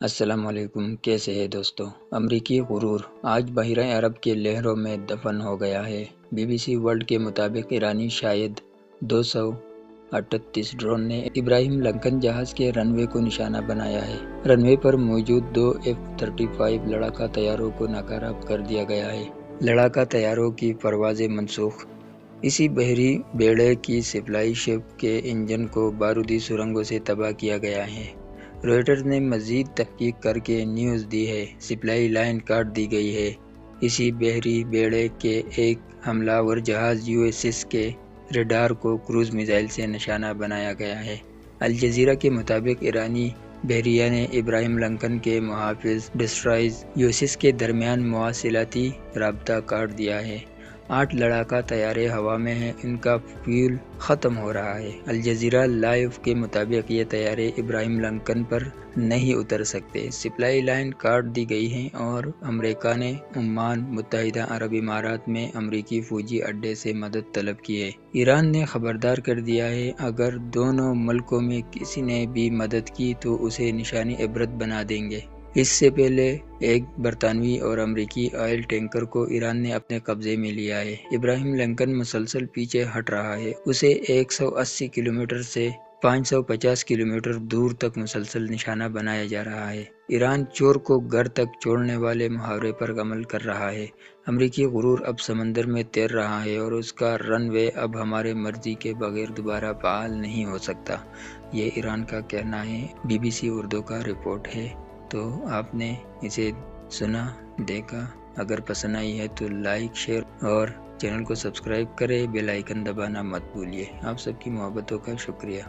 अस्सलाम वालेकुम। कैसे है दोस्तों। अमरीकी गुरूर आज बहरा अरब के लहरों में दफन हो गया है। BBC वर्ल्ड के मुताबिक ईरानी शायद 238 ड्रोन ने इब्राहिम लिंकन जहाज़ के रनवे को निशाना बनाया है। रनवे पर मौजूद 2 F-35 लड़ाका तैयारों को नाकाब कर दिया गया है। लड़ाका तैयारों की परवाज़ें मनसूख। इसी बहरी बेड़े की सप्लाई शिप के इंजन को बारूदी सुरंगों से तबाह किया गया है। रॉयटर्स ने मज़ीद तहकीक करके न्यूज़ दी है, सप्लाई लाइन काट दी गई है। इसी बहरी बेड़े के एक हमलावर जहाज़ USS के रडार को क्रूज़ मिसाइल से निशाना बनाया गया है। अल जज़ीरा के मुताबिक ईरानी बहरिया ने इब्राहिम लिंकन के मुहाफ़िज़ डिस्ट्रॉयर्स USS के दरमियान मवासिलाती राब्ता काट दिया है। 8 लड़ाका तैयारे हवा में हैं, इनका फ्यूल ख़त्म हो रहा है। अल जज़ीरा लाइव के मुताबिक ये तैयारे इब्राहिम लिंकन पर नहीं उतर सकते। सप्लाई लाइन काट दी गई है और अमेरिका ने ओमान मुत्तहिदा अरब इमारात में अमरीकी फ़ौजी अड्डे से मदद तलब की है। ईरान ने खबरदार कर दिया है, अगर दोनों मुल्कों में किसी ने भी मदद की तो उसे निशानी इबरत बना देंगे। इससे पहले एक बरतानवी और अमरीकी ऑयल टैंकर को ईरान ने अपने कब्जे में लिया है। इब्राहिम लिंकन मुसलसल पीछे हट रहा है। उसे 180 किलोमीटर से 550 किलोमीटर दूर तक मुसलसल निशाना बनाया जा रहा है। ईरान चोर को घर तक छोड़ने वाले मुहावरे पर अमल कर रहा है। अमरीकी गुरूर अब समंदर में तैर रहा है और उसका रनवे अब हमारे मर्जी के बगैर दोबारा फाल नहीं हो सकता, ये ईरान का कहना है। BBC उर्दू का रिपोर्ट है। तो आपने इसे सुना, देखा। अगर पसंद आई है तो लाइक, शेयर और चैनल को सब्सक्राइब करें। बेल आइकन दबाना मत भूलिए। आप सबकी मोहब्बतों का शुक्रिया।